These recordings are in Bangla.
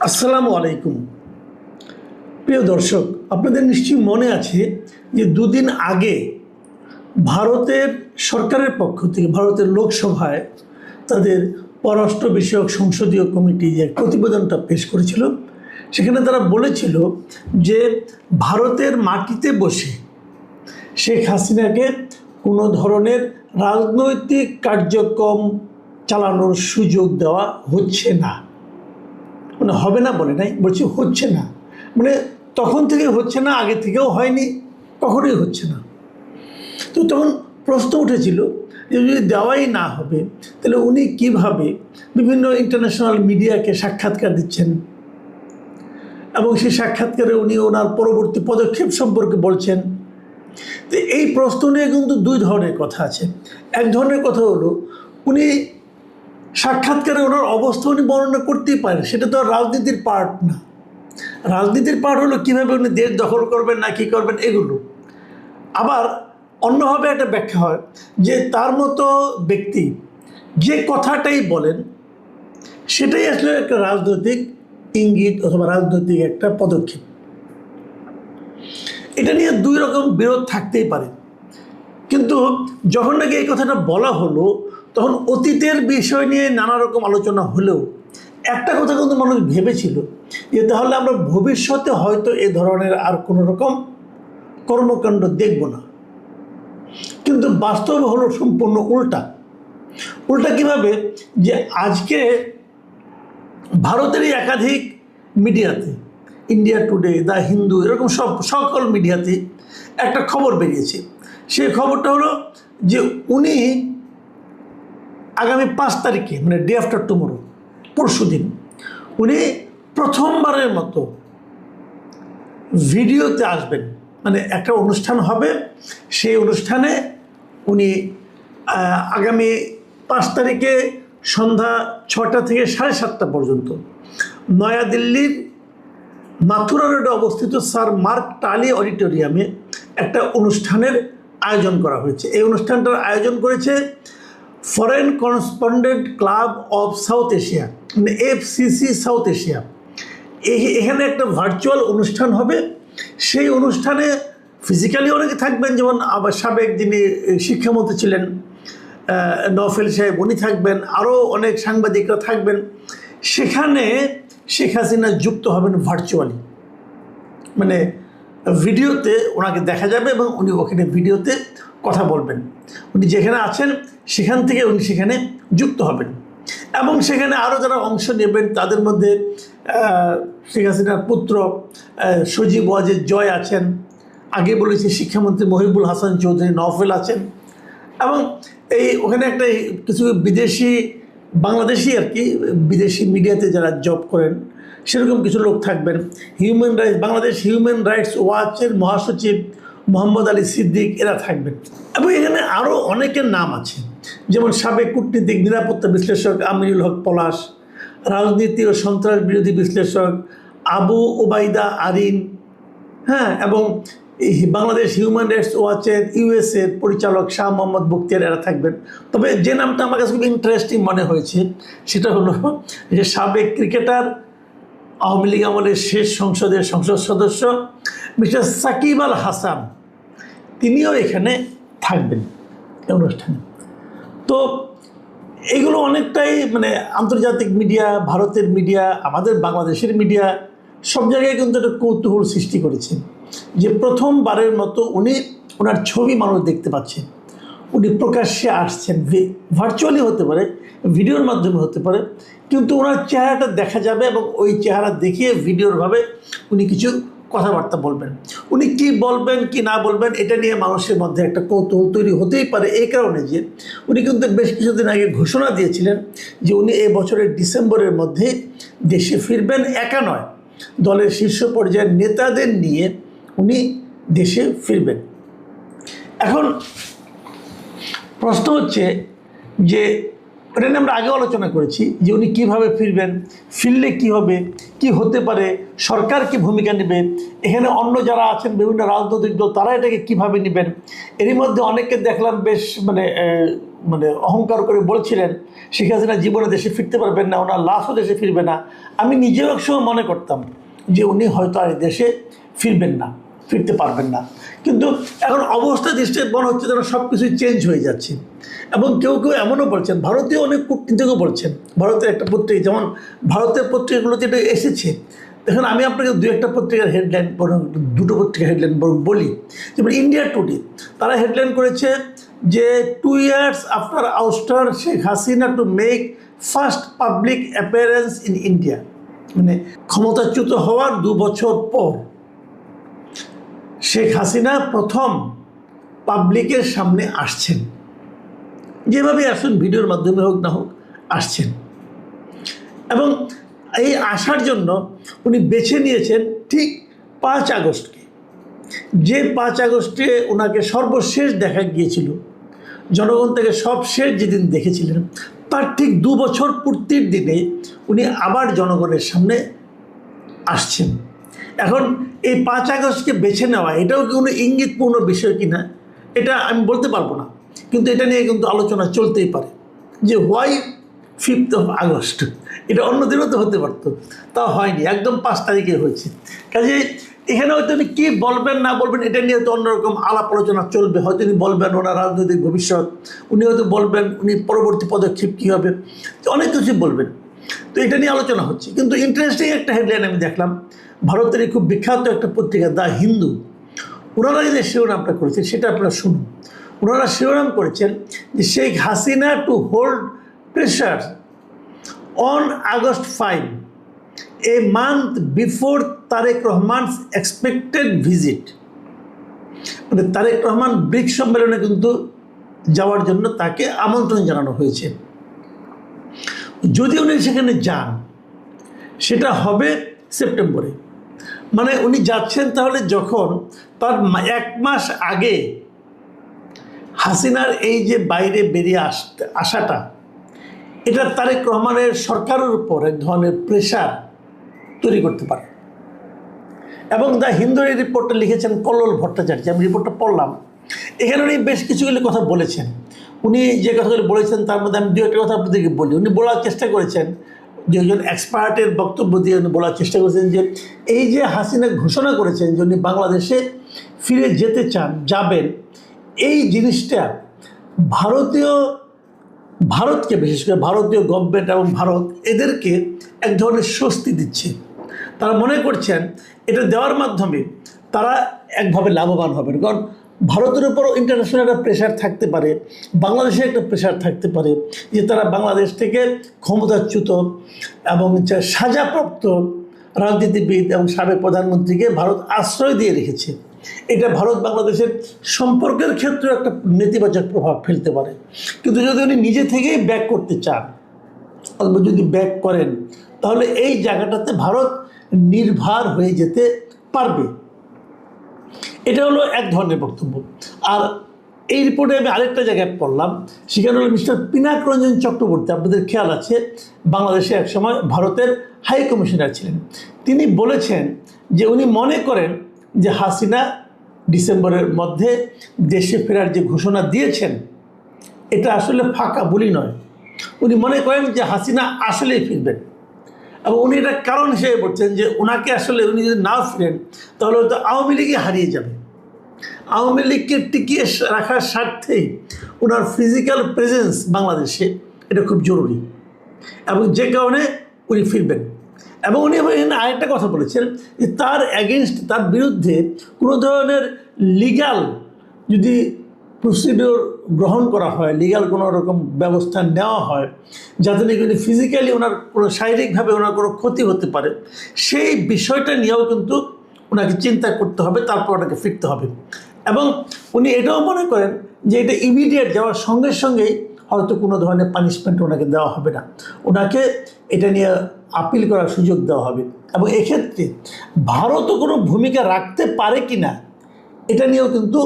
আসসালামু আলাইকুম। প্রিয় দর্শক, আপনাদের নিশ্চয়ই মনে আছে যে দুদিন আগে ভারতের সরকারের পক্ষ থেকে ভারতের লোকসভায় তাদের পররাষ্ট্র বিষয়ক সংসদীয় কমিটি যে প্রতিবেদনটা পেশ করেছিল, সেখানে তারা বলেছিল যে ভারতের মাটিতে বসে শেখ হাসিনাকে কোনো ধরনের রাজনৈতিক কার্যক্রম চালানোর সুযোগ দেওয়া হচ্ছে না। মানে হবে না বলে নাই, বলছি হচ্ছে না। মানে তখন থেকে হচ্ছে না, আগে থেকেও হয়নি, কখনোই হচ্ছে না। তো তখন প্রশ্ন উঠেছিল যে যদি দেওয়াই না হবে তাহলে উনি কিভাবে বিভিন্ন ইন্টারন্যাশনাল মিডিয়াকে সাক্ষাৎকার দিচ্ছেন এবং সেই সাক্ষাৎকারে উনি ওনার পরবর্তী পদক্ষেপ সম্পর্কে বলছেন। তো এই প্রশ্ন নিয়ে কিন্তু দুই ধরনের কথা আছে। এক ধরনের কথা হলো উনি সাক্ষাৎকারে ওনার অবস্থা উনি বর্ণনা করতেই পারেন, সেটা তো আর রাজনীতির পার্ট না। রাজনীতির পার্ট হলো কীভাবে উনি দেশ দখল করবেন না কী করবেন এগুলো। আবার অন্যভাবে একটা ব্যাখ্যা হয় যে তার মতো ব্যক্তি যে কথাটাই বলেন সেটাই আসলে একটা রাজনৈতিক ইঙ্গিত অথবা রাজনৈতিক একটা পদক্ষেপ। এটা নিয়ে দুই রকম বিরোধ থাকতেই পারে, কিন্তু যখন নাকি এই কথাটা বলা হলো তখন অতীতের বিষয় নিয়ে নানা রকম আলোচনা হলেও একটা কথা কিন্তু মানুষ ভেবেছিল যে তাহলে আমরা ভবিষ্যতে হয়তো এ ধরনের আর কোনো রকম কর্মকাণ্ড দেখব না। কিন্তু বাস্তব হলো সম্পূর্ণ উল্টা। উল্টা কীভাবে? যে আজকে ভারতেরই একাধিক মিডিয়াতে, ইন্ডিয়া টুডে, দ্য হিন্দু, এরকম সকল মিডিয়াতে একটা খবর বেরিয়েছে। সেই খবরটা হলো যে উনি আগামী 5 তারিখে, মানে ডে আফটার টুমোরো, পরশু দিন, উনি প্রথমবারের মতো ভিডিওতে আসবেন। মানে একটা অনুষ্ঠান হবে, সেই অনুষ্ঠানে উনি আগামী 5 তারিখে সন্ধ্যা 6টা থেকে 7:30 পর্যন্ত নয়াদিল্লির মাথুরা রোডে অবস্থিত স্যার মার্ক টালি অডিটোরিয়ামে একটা অনুষ্ঠানের আয়োজন করা হয়েছে। এই অনুষ্ঠানটার আয়োজন করেছে foreign correspondent club of south Asia, মানে FCC সাউথ এশিয়া। এখানে একটা ভার্চুয়াল অনুষ্ঠান হবে। সেই অনুষ্ঠানে ফিজিক্যালি অনেকে থাকবেন, যেমন আবার সাবেক যিনি শিক্ষামন্ত্রী ছিলেন নওফেল সাহেব, উনি থাকবেন, আরও অনেক সাংবাদিকরা থাকবেন। সেখানে শেখ হাসিনা যুক্ত হবেন ভার্চুয়ালি, মানে ভিডিওতে ওনাকে দেখা যাবে এবং উনি ওখানে ভিডিওতে কথা বলবেন। উনি যেখানে আছেন সেখান থেকে উনি সেখানে যুক্ত হবেন এবং সেখানে আরও যারা অংশ নেবেন তাদের মধ্যে শেখ হাসিনার পুত্র সজীব ওয়াজেদ জয় আছেন, আগে বলেছি শিক্ষামন্ত্রী মহিবুল হাসান চৌধুরী নওফেল আছেন, এবং ওখানে একটা কিছু বিদেশি বাংলাদেশি আর কি বিদেশি মিডিয়াতে যারা জব করেন সেরকম কিছু লোক থাকবেন। বাংলাদেশ হিউম্যান রাইটস ওয়াচের মহাসচিব মোহাম্মদ আলী সিদ্দিক, এরা থাকবেন। এবং এখানে আরও অনেকের নাম আছে, যেমন সাবেক কূটনীতিক নিরাপত্তা বিশ্লেষক আমিনুল হক পলাশ, রাজনীতি ও সন্ত্রাস বিরোধী বিশ্লেষক আবু ওবায়দা আরিন, হ্যাঁ, এবং বাংলাদেশ হিউম্যান রাইটস ওয়াচের USA-র পরিচালক শাহ মোহাম্মদ বখতিয়ার, এরা থাকবেন। তবে যে নামটা আমার কাছে খুব ইন্টারেস্টিং মনে হয়েছে সেটা হলো যে সাবেক ক্রিকেটার, আওয়ামী লীগ আমলের শেষ সংসদের সংসদ সদস্য মিস্টার সাকিব আল হাসান, তিনিও এখানে থাকবেন এই অনুষ্ঠানে। তো এইগুলো অনেকটাই মানে আন্তর্জাতিক মিডিয়া, ভারতের মিডিয়া, আমাদের বাংলাদেশের মিডিয়া, সব জায়গায় কিন্তু একটা কৌতূহল সৃষ্টি করেছে যে প্রথমবারের মতো উনি ওনার ছবি মানুষ দেখতে পাচ্ছে, উনি প্রকাশ্যে আসছেন। ভার্চুয়ালি হতে পারে, ভিডিওর মাধ্যমে হতে পারে, কিন্তু ওনার চেহারাটা দেখা যাবে এবং ওই চেহারা দেখিয়ে ভিডিওরভাবে উনি কিছু কথাবার্তা বলবেন। উনি কি বলবেন কি না বলবেন এটা নিয়ে মানুষের মধ্যে একটা কৌতূহল তৈরি হতেই পারে, এই কারণে যে উনি কিন্তু বেশ কিছুদিন আগে ঘোষণা দিয়েছিলেন যে উনি এই বছরের ডিসেম্বরের মধ্যে দেশে ফিরবেন। একা নয়, দলের শীর্ষ পর্যায়ের নেতাদের নিয়ে উনি দেশে ফিরবেন। এখন প্রশ্ন হচ্ছে যে এটা নিয়ে আমরা আগে আলোচনা করেছি যে উনি কীভাবে ফিরবেন, ফিরলে কী হবে, কি হতে পারে, সরকার কি ভূমিকা নেবে, এখানে অন্য যারা আছেন বিভিন্ন রাজনৈতিক দল তারা এটাকে কীভাবে নেবেন, এরই মধ্যে অনেককে দেখলাম বেশ মানে মানে অহংকার করে বলছিলেন শেখ হাসিনা জীবনে দেশে ফিরতে পারবেন না, ওনার লাশও দেশে ফিরবে না। আমি নিজেও একসময় মনে করতাম যে উনি হয়তো আর দেশে ফিরবেন না, ফিরতে পারবেন না। কিন্তু এখন অবস্থা দৃষ্টিতে মনে হচ্ছে যেন সব কিছুই চেঞ্জ হয়ে যাচ্ছে। এবং কেউ কেউ এমনও বলছেন, ভারতীয় অনেক কূটনীতিকও বলছেন, ভারতের একটা পত্রিকা, যেমন ভারতের পত্রিকাগুলোতে এটা এসেছে। দেখুন আমি আপনাকে দু একটা পত্রিকার হেডলাইন বরং দুটো পত্রিকার হেডলাইন বরং বলি। যেমন ইন্ডিয়া টুডে, তারা হেডলাইন করেছে যে 2 years after ouster Sheikh Hasina to make first public appearance in India, মানে ক্ষমতাচ্যুত হওয়ার 2 বছর পর শেখ হাসিনা প্রথম পাবলিকের সামনে আসছেন। যেভাবে আসুন, ভিডিওর মাধ্যমে হোক না হোক আসছেন। এবং এই আসার জন্য উনি বেছে নিয়েছেন ঠিক 5 আগস্টকে, যে 5 আগস্টে ওনাকে সর্বশেষ দেখা গিয়েছিল, জনগণ থেকে সবশেষ যেদিন দেখেছিলেন, তার ঠিক 2 বছর পূর্তির দিনে উনি আবার জনগণের সামনে আসছেন। এখন এই 5 আগস্টকে বেছে নেওয়া, এটাও কি কোনো ইঙ্গিতপূর্ণ বিষয় কিনা এটা আমি বলতে পারবো না, কিন্তু এটা নিয়ে কিন্তু আলোচনা চলতেই পারে যে হোয়াই 5th of আগস্ট, এটা অন্য দিনও তো হতে পারতো, তা হয়নি, একদম 5 তারিখে হয়েছে। কাজে এখানে হয়তো উনি কী বলবেন না বলবেন এটা নিয়ে তো অন্যরকম আলাপ আলোচনা চলবে। হয়তো উনি বলবেন ওনার রাজনৈতিক ভবিষ্যৎ, উনি হয়তো বলবেন উনি পরবর্তী পদক্ষেপ কী হবে, অনেক কিছু বলবেন। তো এটা নিয়ে আলোচনা হচ্ছে। কিন্তু ইন্টারেস্টিং একটা হেডলাইন আমি দেখলাম, ভারতের খুব বিখ্যাত একটা পত্রিকা দ্য হিন্দু, ওনারা যে শিরোনামটা করেছেন সেটা আপনারা শুনুন। ওনারা শিরোনাম করেছেন যে Sheikh Hasina to hold pressure on August 5, a month before Tarique Rahman's expected visit. মানে তারেক রহমান ব্রিক্স সম্মেলনে কিন্তু যাওয়ার জন্য তাকে আমন্ত্রণ জানানো হয়েছে। যদি উনি সেখানে যান সেটা হবে সেপ্টেম্বরে, মানে উনি যাচ্ছেন তাহলে যখন তার 1 মাস আগে হাসিনার এই যে বাইরে বেরিয়ে আসাটা, এটা তারেক রহমানের সরকারের উপর এক ধরনের প্রেশার তৈরি করতে পারে। এবং দ্য হিন্দুর এই রিপোর্টটা লিখেছেন কল্লোল ভট্টাচার্য, আমি রিপোর্টটা পড়লাম। এখানে উনি বেশ কিছুগুলো কথা বলেছেন। উনি যে কথাগুলো বলেছেন তার মধ্যে আমি 2-1টা কথা আপনাদেরকে বলি। উনি বলার চেষ্টা করেছেন, যে একজন এক্সপার্টের বক্তব্য দিয়ে উনি বলার চেষ্টা করেছেন যে এই যে হাসিনা ঘোষণা করেছেন যে উনি বাংলাদেশে ফিরে যেতে চান, যাবেন, এই জিনিসটা ভারতকে, বিশেষ করে ভারতীয় গভর্নমেন্ট এবং ভারত এদেরকে এক ধরনের স্বস্তি দিচ্ছে। তারা মনে করছেন এটা দেওয়ার মাধ্যমে তারা একভাবে লাভবান হবেন। কারণ ভারতের উপরও ইন্টারন্যাশনাল একটা প্রেশার থাকতে পারে, বাংলাদেশে একটা প্রেশার থাকতে পারে যে তারা বাংলাদেশ থেকে ক্ষমতাচ্যুত এবং সাজাপ্রাপ্ত রাজনীতিবিদ এবং সাবেক প্রধানমন্ত্রীকে ভারত আশ্রয় দিয়ে রেখেছে। এটা ভারত বাংলাদেশের সম্পর্কের ক্ষেত্রে একটা নেতিবাচক প্রভাব ফেলতে পারে। কিন্তু যদি উনি নিজে থেকেই ব্যাক করতে চান অথবা যদি ব্যাক করেন, তাহলে এই জায়গাটাতে ভারত নির্ভর হয়ে যেতে পারবে। এটা হলো এক ধরনের বক্তব্য। আর এই রিপোর্টে আমি আরেকটা জায়গায় পড়লাম, সেখানে হলো মিস্টার পিনাক রঞ্জন চক্রবর্তী, আপনাদের খেয়াল আছে বাংলাদেশে একসময় ভারতের হাই কমিশনার ছিলেন। তিনি বলেছেন যে উনি মনে করেন যে হাসিনা ডিসেম্বরের মধ্যে দেশে ফেরার যে ঘোষণা দিয়েছেন এটা আসলে ফাঁকা বলি নয়। উনি মনে করেন যে হাসিনা আসলেই ফিরবেন, এবং উনি এটা কারণ হিসেবে বলছেন যে ওনাকে আসলে উনি যদি না ফিরেন তাহলে হয়তো আওয়ামী লীগই হারিয়ে যাবে। আওয়ামী লীগকে টিকিয়ে রাখার স্বার্থেই ওনার ফিজিক্যাল প্রেজেন্স বাংলাদেশে এটা খুব জরুরি, এবং যে কারণে উনি ফিরবেন। এবং উনি আরেকটা কথা বলেছেন যে তার অ্যাগেনস্ট, তার বিরুদ্ধে কোনো ধরনের লিগ্যাল যদি প্রসিডিওর গ্রহণ করা হয়, লিগ্যাল কোনো রকম ব্যবস্থা নেওয়া হয় যাতে নাকি উনি ফিজিক্যালি ওনার কোনো শারীরিকভাবে ওনার কোনো ক্ষতি হতে পারে, সেই বিষয়টা নিয়েও কিন্তু ওনাকে চিন্তা করতে হবে, তারপর ওনাকে ফিরতে হবে। এবং উনি এটাও মনে করেন যে এটা ইমিডিয়েট যাওয়ার সঙ্গে সঙ্গেই হয়তো কোনো ধরনের পানিশমেন্ট ওনাকে দেওয়া হবে না, ওনাকে এটা নিয়ে আপিল করার সুযোগ দেওয়া হবে। এবং এক্ষেত্রে ভারতও কোনো ভূমিকা রাখতে পারে কি না এটা নিয়েও কিন্তু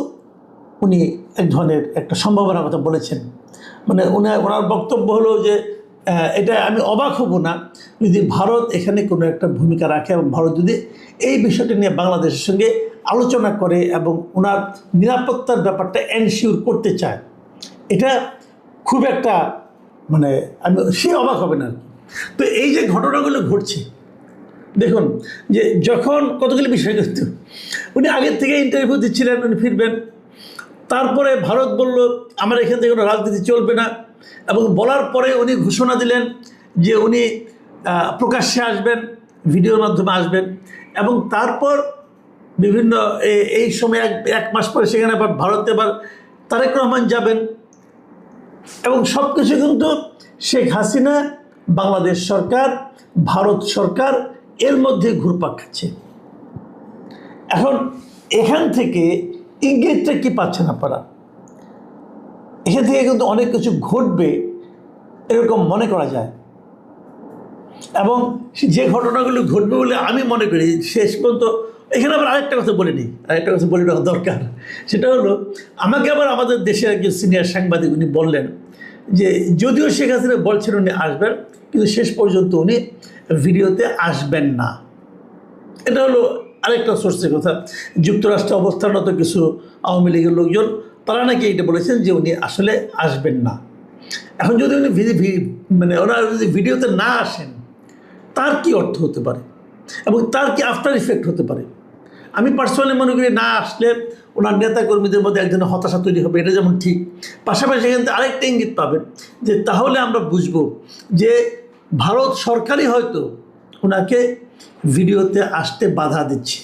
উনি এক ধরনের একটা সম্ভাবনার কথা বলেছেন। মানে ওনার বক্তব্য হলো যে এটা আমি অবাক হব না যদি ভারত এখানে কোনো একটা ভূমিকা রাখে এবং ভারত যদি এই বিষয়টি নিয়ে বাংলাদেশের সঙ্গে আলোচনা করে এবং ওনার নিরাপত্তার ব্যাপারটা এনশিওর করতে চায়। এটা খুব একটা মানে সে অবাক হবে না আর কি। তো এই যে ঘটনাগুলো ঘটছে, দেখুন যে যখন কতগুলি বিষয় করতো, উনি আগের থেকে ইন্টারভিউ দিচ্ছিলেন, উনি ফিরবেন, তারপরে ভারত বলল আমার এখান থেকে কোনো রাজনীতি চলবে না, এবং বলার পরে উনি ঘোষণা দিলেন যে উনি প্রকাশ্যে আসবেন, ভিডিওর মাধ্যমে আসবেন, এবং তারপর বিভিন্ন এই সময় এক মাস পরে সেখানে আবার ভারতে আবার তারেক রহমান যাবেন, এবং সব কিছু কিন্তু শেখ হাসিনা, বাংলাদেশ সরকার, ভারত সরকার এর মধ্যে ঘুরপাক খাচ্ছে। এখন এখান থেকে ইঙ্গিতটা কি পাচ্ছেন আপনারা? এখান থেকে কিন্তু অনেক কিছু ঘটবে এরকম মনে করা যায়, এবং যে ঘটনাগুলো ঘটবে বলে আমি মনে করি শেষ পর্যন্ত। এখানে আবার আরেকটা কথা বলে নিই, আরেকটা কথা বলে নেওয়া দরকার। সেটা হলো, আমাকে আবার আমাদের দেশের একজন সিনিয়র সাংবাদিক উনি বললেন যে যদিও শেখ হাসিনা বলছেন উনি আসবেন, কিন্তু শেষ পর্যন্ত উনি ভিডিওতে আসবেন না। এটা হলো আরেকটা সোর্সের কথা। যুক্তরাষ্ট্রে অবস্থানরত কিছু আওয়ামী লীগের লোকজন তারা নাকি এটা বলেছেন যে উনি আসলে আসবেন না। এখন যদি উনি মানে ওনারা যদি ভিডিওতে না আসেন, তার কি অর্থ হতে পারে এবং তার কি আফটার ইফেক্ট হতে পারে? আমি পার্সোনালি মনে করি না আসলে ওনার নেতা কর্মীদের মধ্যে একজনের হতাশা তৈরি হবে, এটা যেমন ঠিক, পাশাপাশি এখান থেকে আরেকটা ইঙ্গিত পাবেন যে তাহলে আমরা বুঝবো যে ভারত সরকারই হয়তো ওনাকে ভিডিওতে আসতে বাধা দিচ্ছে।